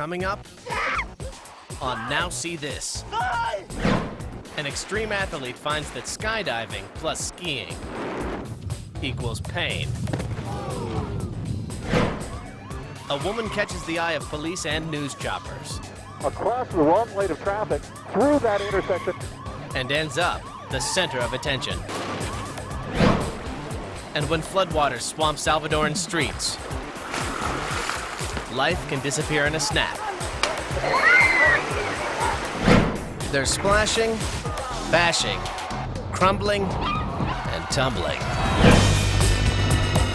Coming up on Now See This. An extreme athlete finds that skydiving plus skiing equals pain. A woman catches the eye of police and news choppers. Across the wrong lane of traffic, through that intersection. And ends up the center of attention. And when floodwaters swamp Salvadoran streets, life can disappear in a snap. There's splashing, bashing, crumbling, and tumbling.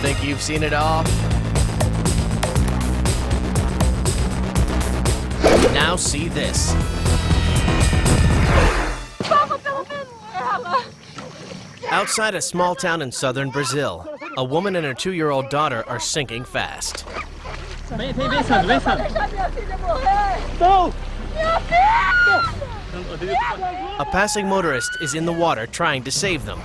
Think you've seen it all? Now see this. Outside a small town in southern Brazil, a woman and her 2-year-old daughter are sinking fast. A passing motorist is in the water trying to save them.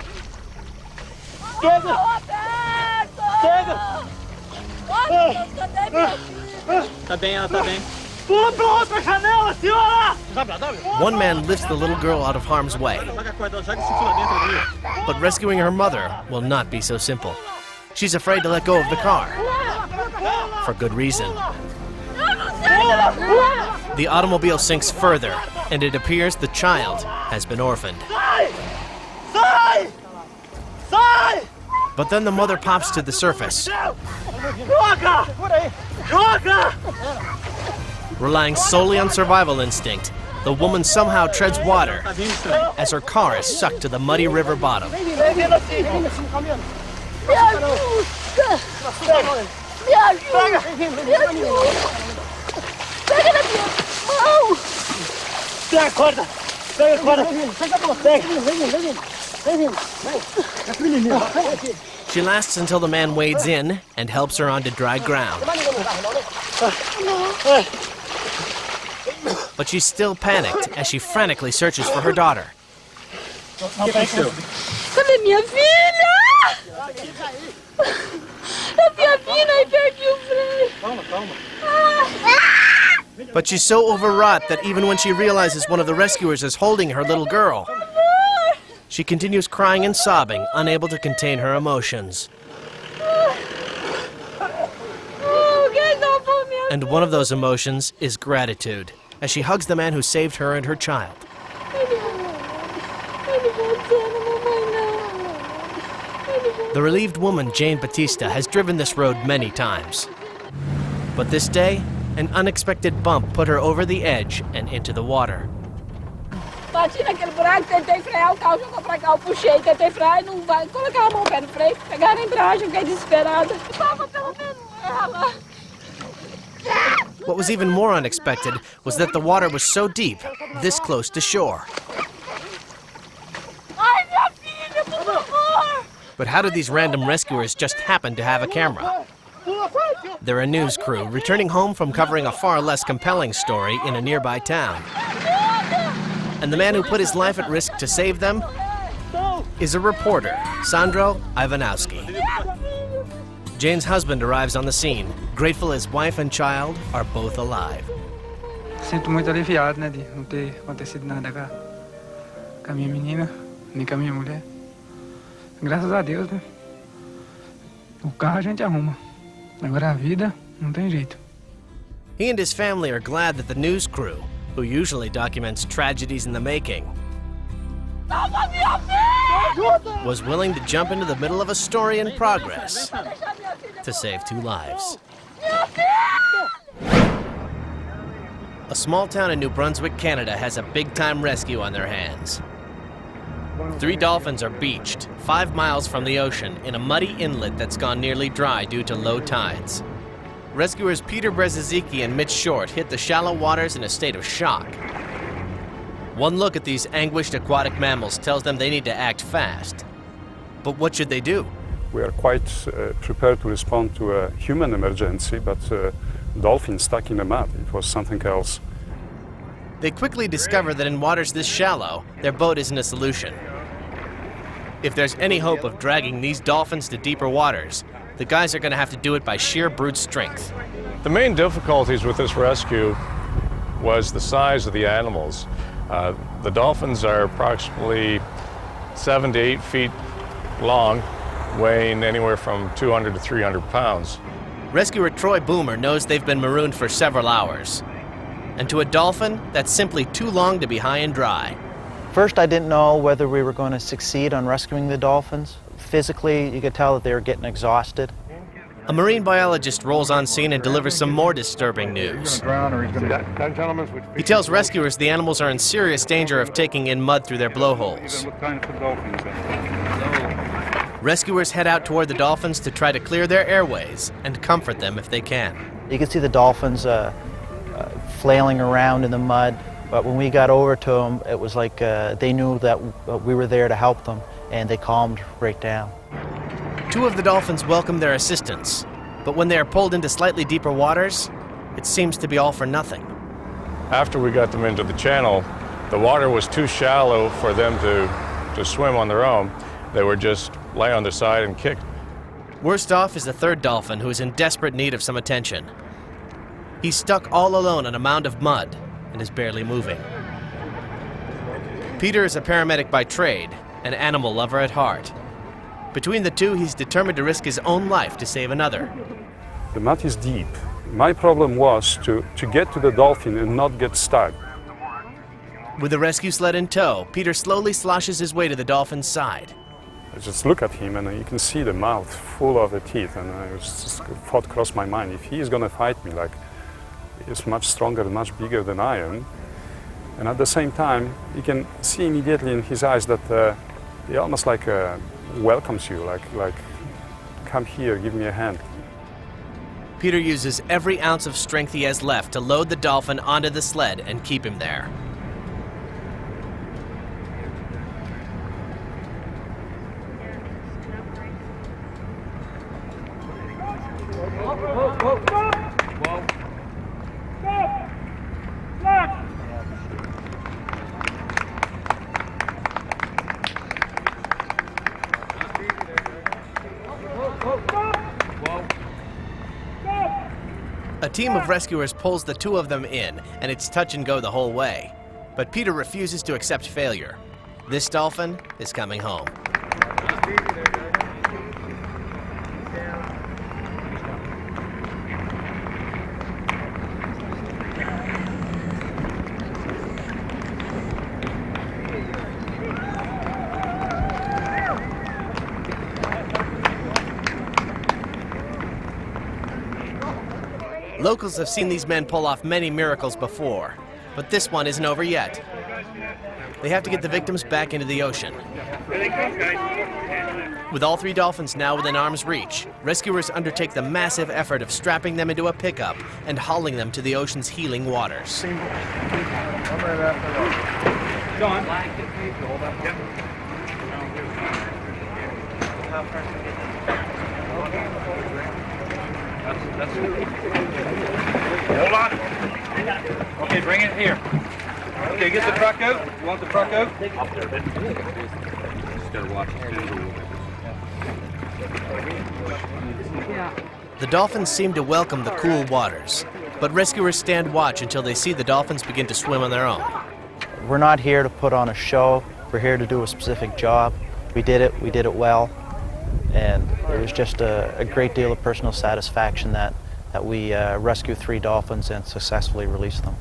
One man lifts the little girl out of harm's way. But rescuing her mother will not be so simple. She's afraid to let go of the car. For good reason. The automobile sinks further, and it appears the child has been orphaned. But then the mother pops to the surface. Relying solely on survival instinct, the woman somehow treads water as her car is sucked to the muddy river bottom. She lasts until the man wades in and helps her onto dry ground. But she's still panicked as she frantically searches for her daughter. But she's so overwrought that even when she realizes one of the rescuers is holding her little girl, she continues crying and sobbing, unable to contain her emotions. And one of those emotions is gratitude, as she hugs the man who saved her and her child. The relieved woman, Jane Batista, has driven this road many times. But this day, an unexpected bump put her over the edge and into the water. Bati naquele buraco, tentei frear, o carro jogou pra cá, eu puxei, tentei frear e não vai. Colocar a mão pé no freio, pegar a embreagem, fiquei desesperada. Tava pelo menos ela. What was even more unexpected was that the water was so deep, this close to shore. Ai, minha filha, por favor! But how did these random rescuers just happen to have a camera? They're a news crew returning home from covering a far less compelling story in a nearby town. And the man who put his life at risk to save them is a reporter, Sandro Ivanowski. Jane's husband arrives on the scene, grateful his wife and child are both alive. Sinto muito aliviado, né, de não ter acontecido nada com a minha menina, nem com a minha mulher. Graças a Deus, né? O carro a gente arruma. Agora a vida não tem jeito. He and his family are glad that the news crew, who usually documents tragedies in the making, was willing to jump into the middle of a story in progress to save 2 lives. A small town in New Brunswick, Canada has a big-time rescue on their hands. 3 dolphins are beached 5 miles from the ocean in a muddy inlet that's gone nearly dry due to low tides. Rescuers Peter Brzezinski and Mitch Short hit the shallow waters in a state of shock. One look at these anguished aquatic mammals tells them they need to act fast. But what should they do? We are quite prepared to respond to a human emergency, but dolphins stuck in the mud, it was something else. They quickly discover that in waters this shallow, their boat isn't a solution. If there's any hope of dragging these dolphins to deeper waters, the guys are going to have to do it by sheer brute strength. The main difficulties with this rescue was the size of the animals. The dolphins are approximately 7 to 8 feet long, weighing anywhere from 200 to 300 pounds. Rescuer Troy Boomer knows they've been marooned for several hours. And to a dolphin, that's simply too long to be high and dry. First, I didn't know whether we were going to succeed on rescuing the dolphins. Physically, you could tell that they were getting exhausted. A marine biologist rolls on scene and delivers some more disturbing news. He tells rescuers the animals are in serious danger of taking in mud through their blowholes. Rescuers head out toward the dolphins to try to clear their airways and comfort them if they can. You could see the dolphins flailing around in the mud, but when we got over to them, it was like they knew that we were there to help them, and they calmed right down. 2 of the dolphins welcome their assistance, but when they are pulled into slightly deeper waters, it seems to be all for nothing. After we got them into the channel, the water was too shallow for them to swim on their own. They would just lay on their side and kick. Worst off is the 3rd dolphin, who is in desperate need of some attention. He's stuck all alone on a mound of mud and is barely moving. Peter is a paramedic by trade, an animal lover at heart. Between the two, he's determined to risk his own life to save another. The mud is deep. My problem was to get to the dolphin and not get stuck. With the rescue sled in tow, Peter slowly sloshes his way to the dolphin's side. I just look at him and you can see the mouth full of the teeth, and thought crossed my mind, if he is going to fight me, like, he's much stronger and much bigger than I am. And at the same time, you can see immediately in his eyes that he almost like welcomes you, like, come here, give me a hand. Peter uses every ounce of strength he has left to load the dolphin onto the sled and keep him there. A team of rescuers pulls the 2 of them in, and it's touch and go the whole way. But Peter refuses to accept failure. This dolphin is coming home. Locals have seen these men pull off many miracles before, but this one isn't over yet. They have to get the victims back into the ocean. With all 3 dolphins now within arm's reach, rescuers undertake the massive effort of strapping them into a pickup and hauling them to the ocean's healing waters. Hold on. Okay, bring it here. Okay, get the truck out. You want the truck out? Up there, Ben. Just gotta watch it. The dolphins seem to welcome the cool waters, but rescuers stand watch until they see the dolphins begin to swim on their own. We're not here to put on a show. We're here to do a specific job. We did it well, and it was just a great deal of personal satisfaction that we rescued 3 dolphins and successfully released them.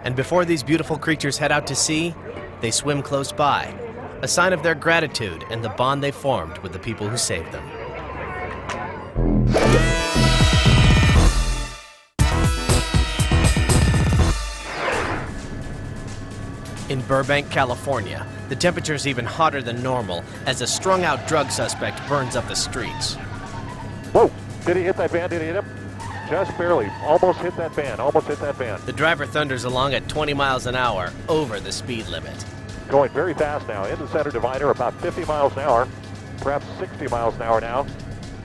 And before these beautiful creatures head out to sea, they swim close by, a sign of their gratitude and the bond they formed with the people who saved them. In Burbank, California, the temperature is even hotter than normal as a strung-out drug suspect burns up the streets. Whoa! Did he hit that van? Did he hit him? Just barely. Almost hit that van. Almost hit that van. The driver thunders along at 20 miles an hour over the speed limit. Going very fast now. Into center divider, about 50 miles an hour. Perhaps 60 miles an hour now.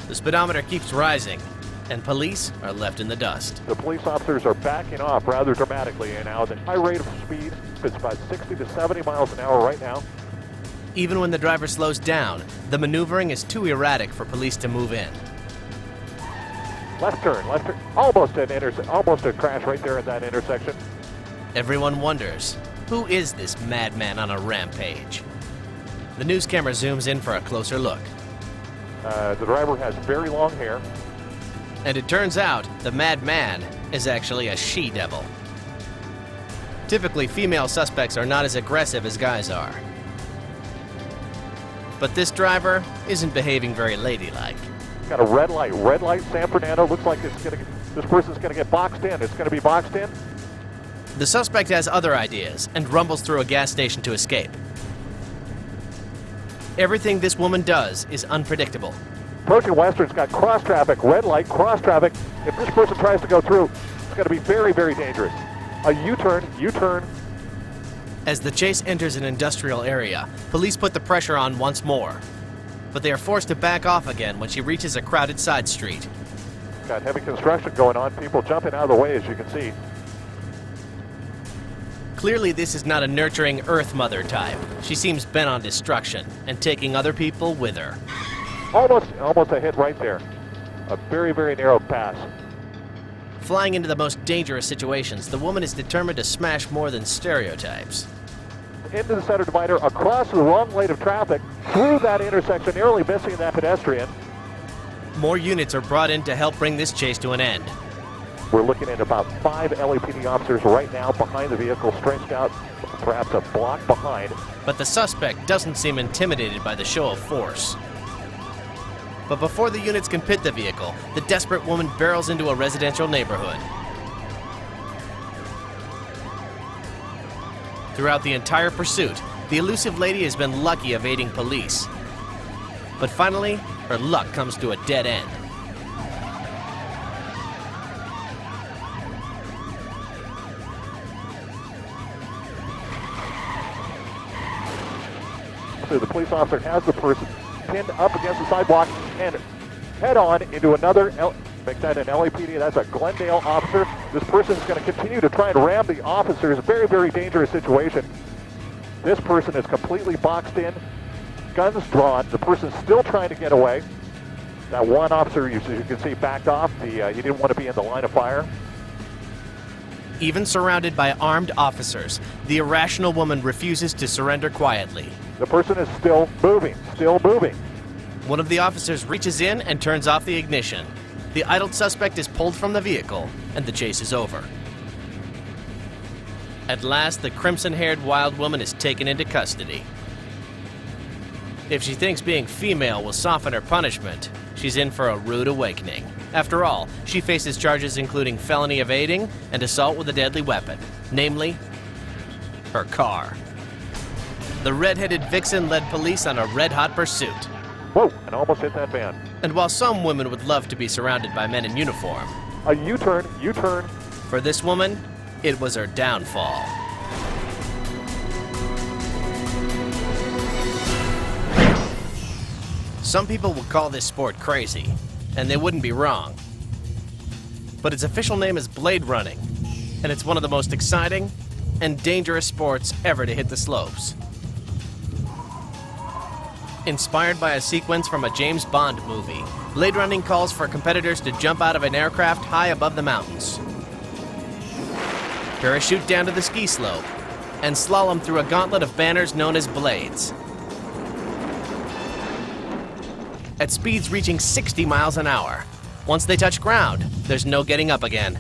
The speedometer keeps rising, and police are left in the dust. The police officers are backing off rather dramatically now. The high rate of speed is about 60 to 70 miles an hour right now. Even when the driver slows down, the maneuvering is too erratic for police to move in. Left turn, left turn. Almost a crash right there at that intersection. Everyone wonders, who is this madman on a rampage? The news camera zooms in for a closer look. The driver has very long hair. And it turns out the madman is actually a she-devil. Typically, female suspects are not as aggressive as guys are. But this driver isn't behaving very ladylike. Got a red light, San Fernando. Looks like this person's gonna get boxed in. It's gonna be boxed in. The suspect has other ideas and rumbles through a gas station to escape. Everything this woman does is unpredictable. Approaching Western's got cross traffic, red light, cross traffic. If this person tries to go through, it's gonna be very, very dangerous. A U-turn. As the chase enters an industrial area, police put the pressure on once more. But they are forced to back off again when she reaches a crowded side street. Got heavy construction going on, people jumping out of the way, as you can see. Clearly, this is not a nurturing Earth Mother type. She seems bent on destruction and taking other people with her. Almost a hit right there. A very, very narrow pass. Flying into the most dangerous situations, the woman is determined to smash more than stereotypes. Into the center divider, across the wrong lane of traffic, through that intersection, nearly missing that pedestrian. More units are brought in to help bring this chase to an end. We're looking at about 5 LAPD officers right now behind the vehicle, stretched out perhaps a block behind. But the suspect doesn't seem intimidated by the show of force. But before the units can pit the vehicle, the desperate woman barrels into a residential neighborhood. Throughout the entire pursuit, the elusive lady has been lucky evading police. But finally, her luck comes to a dead end. So the police officer has the person pinned up against the sidewalk and head on into another, make that an LAPD, that's a Glendale officer. This person is going to continue to try and ram the officers. Very, very dangerous situation. This person is completely boxed in, guns drawn. The person's still trying to get away. That one officer, you can see, backed off. He didn't want to be in the line of fire. Even surrounded by armed officers, the irrational woman refuses to surrender quietly. The person is still moving, One of the officers reaches in and turns off the ignition. The idled suspect is pulled from the vehicle, and the chase is over. At last, the crimson-haired wild woman is taken into custody. If she thinks being female will soften her punishment, she's in for a rude awakening. After all, she faces charges including felony evading and assault with a deadly weapon, namely, her car. The red-headed vixen led police on a red-hot pursuit. Whoa, and almost hit that van. And while some women would love to be surrounded by men in uniform, A U-turn. For this woman, it was her downfall. Some people would call this sport crazy, and they wouldn't be wrong. But its official name is blade running, and it's one of the most exciting and dangerous sports ever to hit the slopes. Inspired by a sequence from a James Bond movie, blade running calls for competitors to jump out of an aircraft high above the mountains, parachute down to the ski slope, and slalom through a gauntlet of banners known as blades. At speeds reaching 60 miles an hour, once they touch ground, there's no getting up again.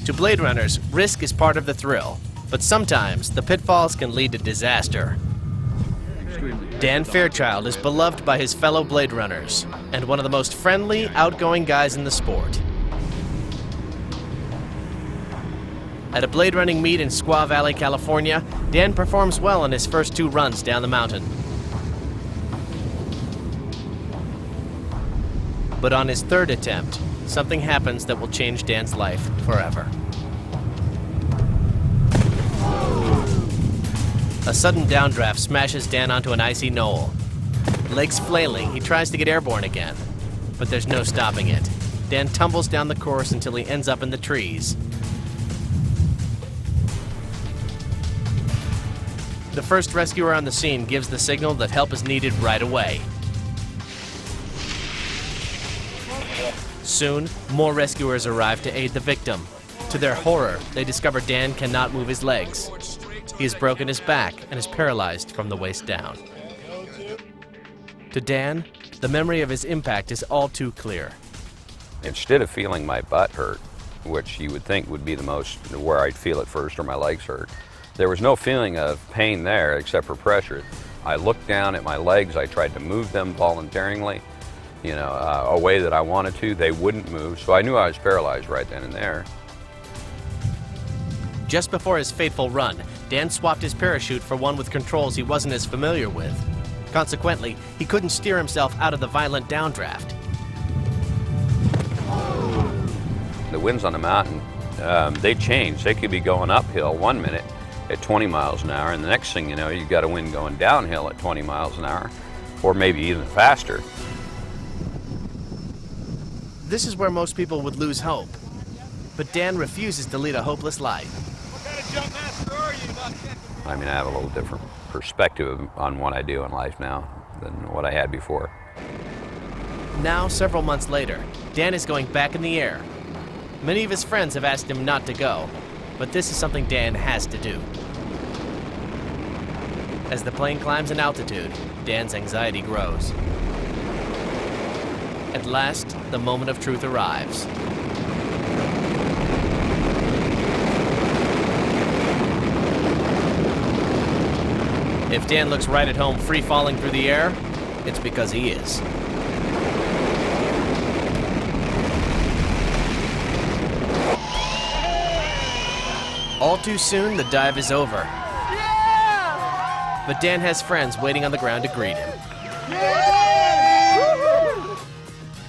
To blade runners, risk is part of the thrill, but sometimes the pitfalls can lead to disaster. Dan Fairchild is beloved by his fellow blade runners and one of the most friendly, outgoing guys in the sport. At a blade running meet in Squaw Valley, California, Dan performs well on his first 2 runs down the mountain. But on his 3rd attempt, something happens that will change Dan's life forever. A sudden downdraft smashes Dan onto an icy knoll. Legs flailing, he tries to get airborne again, but there's no stopping it. Dan tumbles down the course until he ends up in the trees. The first rescuer on the scene gives the signal that help is needed right away. Soon, more rescuers arrive to aid the victim. To their horror, they discover Dan cannot move his legs. He has broken his back and is paralyzed from the waist down. To Dan, the memory of his impact is all too clear. Instead of feeling my butt hurt, which you would think would be the most where I'd feel it first, or my legs hurt, there was no feeling of pain there except for pressure. I looked down at my legs, I tried to move them voluntarily, a way that I wanted to. They wouldn't move, so I knew I was paralyzed right then and there. Just before his fateful run, Dan swapped his parachute for one with controls he wasn't as familiar with. Consequently, he couldn't steer himself out of the violent downdraft. The winds on the mountain, they change. They could be going uphill 1 minute at 20 miles an hour, and the next thing you know, you've got a wind going downhill at 20 miles an hour, or maybe even faster. This is where most people would lose hope. But Dan refuses to lead a hopeless life. What kind of jump master are you? I mean, I have a little different perspective on what I do in life now than what I had before. Now, several months later, Dan is going back in the air. Many of his friends have asked him not to go, but this is something Dan has to do. As the plane climbs in altitude, Dan's anxiety grows. At last, the moment of truth arrives. If Dan looks right at home free-falling through the air, it's because he is. All too soon, the dive is over. Yeah! But Dan has friends waiting on the ground to greet him. Yeah!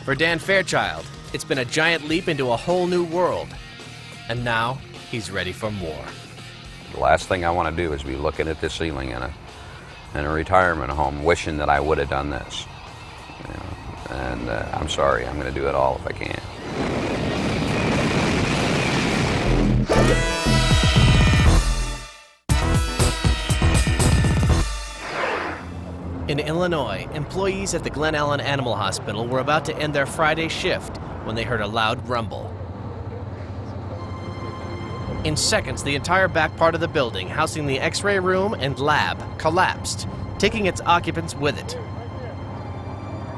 For Dan Fairchild, it's been a giant leap into a whole new world. And now, he's ready for more. The last thing I want to do is be looking at the ceiling in a retirement home, wishing that I would have done this. And I'm sorry, I'm going to do it all if I can. In Illinois, employees at the Glen Ellen Animal Hospital were about to end their Friday shift when they heard a loud rumble. In seconds, the entire back part of the building, housing the X-ray room and lab, collapsed, taking its occupants with it.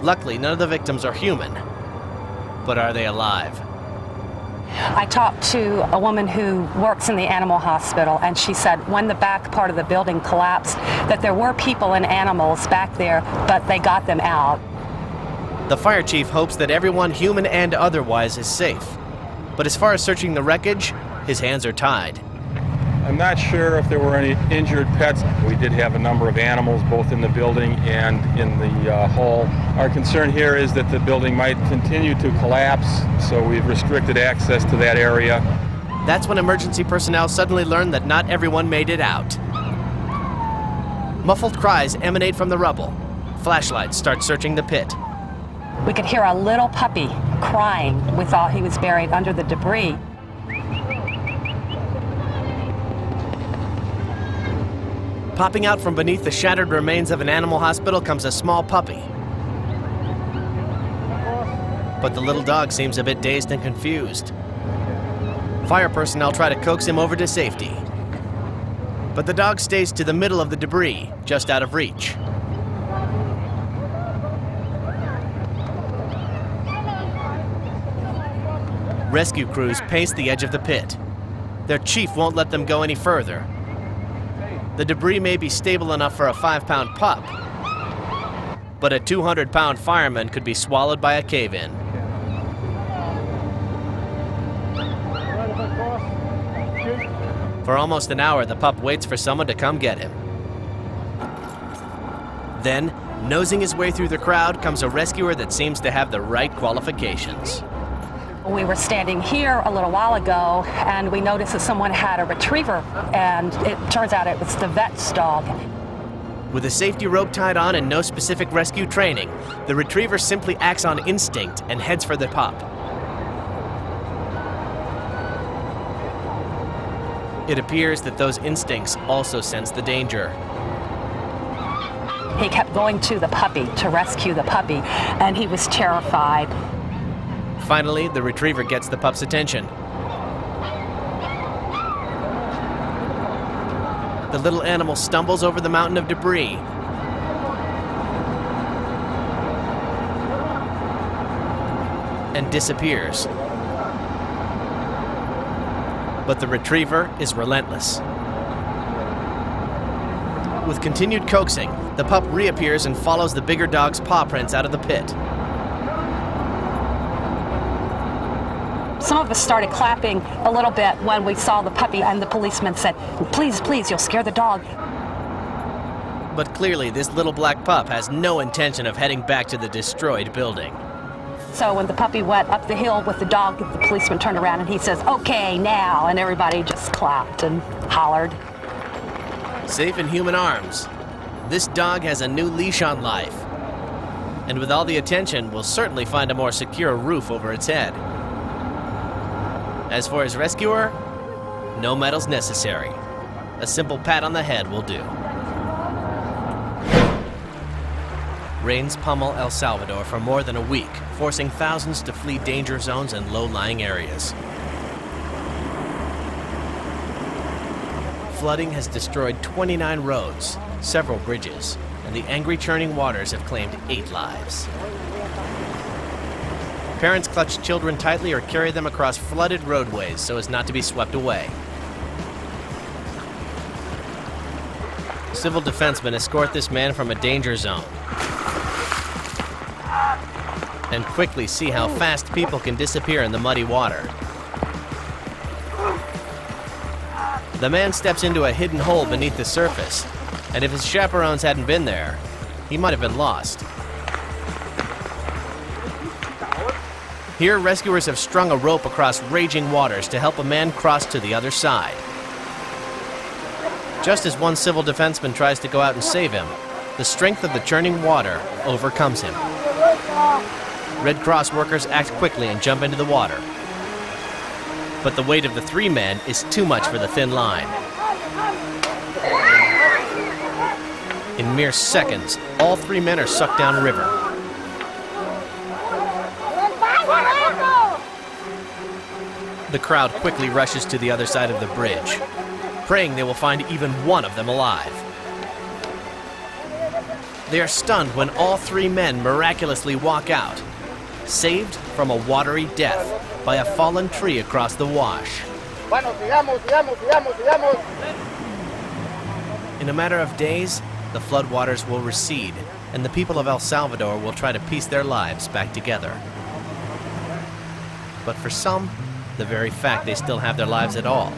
Luckily, none of the victims are human, but are they alive? I talked to a woman who works in the animal hospital, and she said when the back part of the building collapsed, that there were people and animals back there, but they got them out. The fire chief hopes that everyone, human and otherwise, is safe. But as far as searching the wreckage, his hands are tied. I'm not sure if there were any injured pets. We did have a number of animals both in the building and in the hall. Our concern here is that the building might continue to collapse, so we've restricted access to that area. That's when emergency personnel suddenly learn that not everyone made it out. Muffled cries emanate from the rubble. Flashlights start searching the pit. We could hear a little puppy crying. We thought he was buried under the debris. Popping out from beneath the shattered remains of an animal hospital comes a small puppy. But the little dog seems a bit dazed and confused. Fire personnel try to coax him over to safety. But the dog stays to the middle of the debris, just out of reach. Rescue crews pace the edge of the pit. Their chief won't let them go any further. The debris may be stable enough for a 5-pound pup, but a 200-pound fireman could be swallowed by a cave-in. For almost an hour, the pup waits for someone to come get him. Then, nosing his way through the crowd, comes a rescuer that seems to have the right qualifications. We were standing here a little while ago, and we noticed that someone had a retriever, and it turns out it was the vet's dog. With a safety rope tied on and no specific rescue training, the retriever simply acts on instinct and heads for the pup. It appears that those instincts also sense the danger. he kept going to the puppy to rescue the puppy, and he was terrified. Finally, the retriever gets the pup's attention. The little animal stumbles over the mountain of debris. And disappears. But the retriever is relentless. With continued coaxing, the pup reappears and follows the bigger dog's paw prints out of the pit. Some of us started clapping a little bit when we saw the puppy, and the policeman said, "Please, please, you'll scare the dog." But clearly, this little black pup has no intention of heading back to the destroyed building. So when the puppy went up the hill with the dog, the policeman turned around and he says, "Okay, now," and everybody just clapped and hollered. Safe in human arms, this dog has a new leash on life. And with all the attention, will certainly find a more secure roof over its head. As for his rescuer, no medals necessary. A simple pat on the head will do. Rains pummel El Salvador for more than a week, forcing thousands to flee danger zones and low-lying areas. Flooding has destroyed 29 roads, several bridges, and the angry churning waters have claimed 8 lives. Parents clutch children tightly or carry them across flooded roadways so as not to be swept away. Civil defensemen escort this man from a danger zone and quickly see how fast people can disappear in the muddy water. The man steps into a hidden hole beneath the surface, and if his chaperones hadn't been there, he might have been lost. Here, rescuers have strung a rope across raging waters to help a man cross to the other side. Just as one civil defenseman tries to go out and save him, the strength of the churning water overcomes him. Red Cross workers act quickly and jump into the water. But the weight of the 3 men is too much for the thin line. In mere seconds, all 3 men are sucked downriver. The crowd quickly rushes to the other side of the bridge, praying they will find even one of them alive. They are stunned when all 3 men miraculously walk out, saved from a watery death by a fallen tree across the wash. In a matter of days, the floodwaters will recede, and the people of El Salvador will try to piece their lives back together. But for some, the very fact they still have their lives at all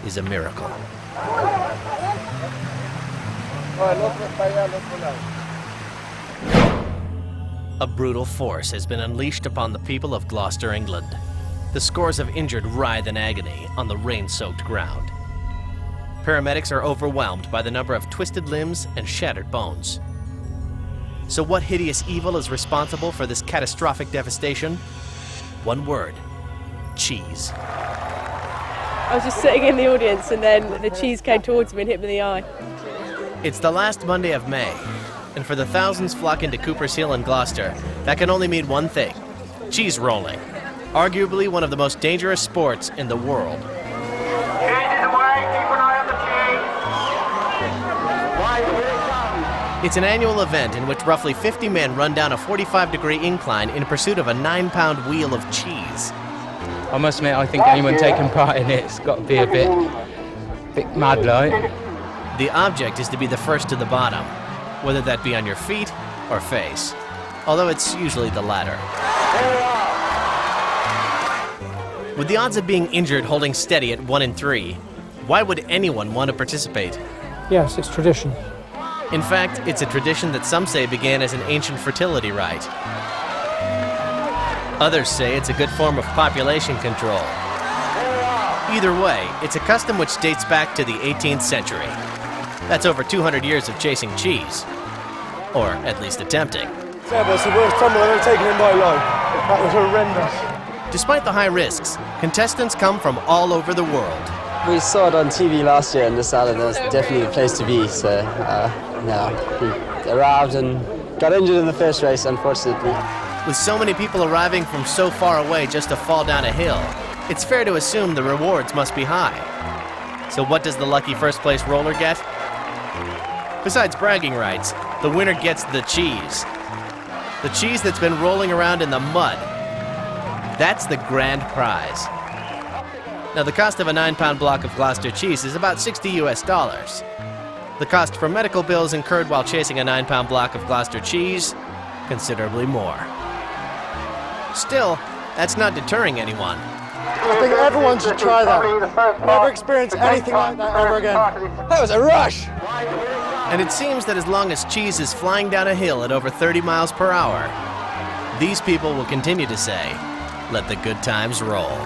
is a miracle. A brutal force has been unleashed upon the people of Gloucester, England. The scores of injured writhe in agony on the rain-soaked ground. Paramedics are overwhelmed by the number of twisted limbs and shattered bones. So what hideous evil is responsible for this catastrophic devastation? One word: cheese. I was just sitting in the audience and then the cheese came towards me and hit me in the eye. It's the last Monday of May, and for the thousands flocking to Cooper's Hill and Gloucester, that can only mean one thing: cheese rolling. Arguably one of the most dangerous sports in the world. It's an annual event in which roughly 50 men run down a 45-degree incline in pursuit of a 9-pound wheel of cheese. I must admit, I think anyone taking part in it's got to be a bit mad, like. The object is to be the first to the bottom, whether that be on your feet or face, although it's usually the latter. With the odds of being injured holding steady at 1 in 3, why would anyone want to participate? Yes, it's tradition. In fact, it's a tradition that some say began as an ancient fertility rite. Others say it's a good form of population control. Either way, it's a custom which dates back to the 18th century. That's over 200 years of chasing cheese. Or at least attempting. That's the worst tumble I've ever taken in my life. That was horrendous. Despite the high risks, contestants come from all over the world. We saw it on TV last year and decided that was definitely the place to be. So, we arrived and got injured in the first race, unfortunately. With so many people arriving from so far away just to fall down a hill, it's fair to assume the rewards must be high. So what does the lucky first place roller get? Besides bragging rights, the winner gets the cheese. The cheese that's been rolling around in the mud. That's the grand prize. Now, the cost of a 9-pound block of Gloucester cheese is about $60 US. The cost for medical bills incurred while chasing a 9-pound block of Gloucester cheese, considerably more. Still, that's not deterring anyone. I think everyone should try that. Never experience anything like that ever again. That was a rush! And it seems that as long as cheese is flying down a hill at over 30 miles per hour, these people will continue to say, let the good times roll.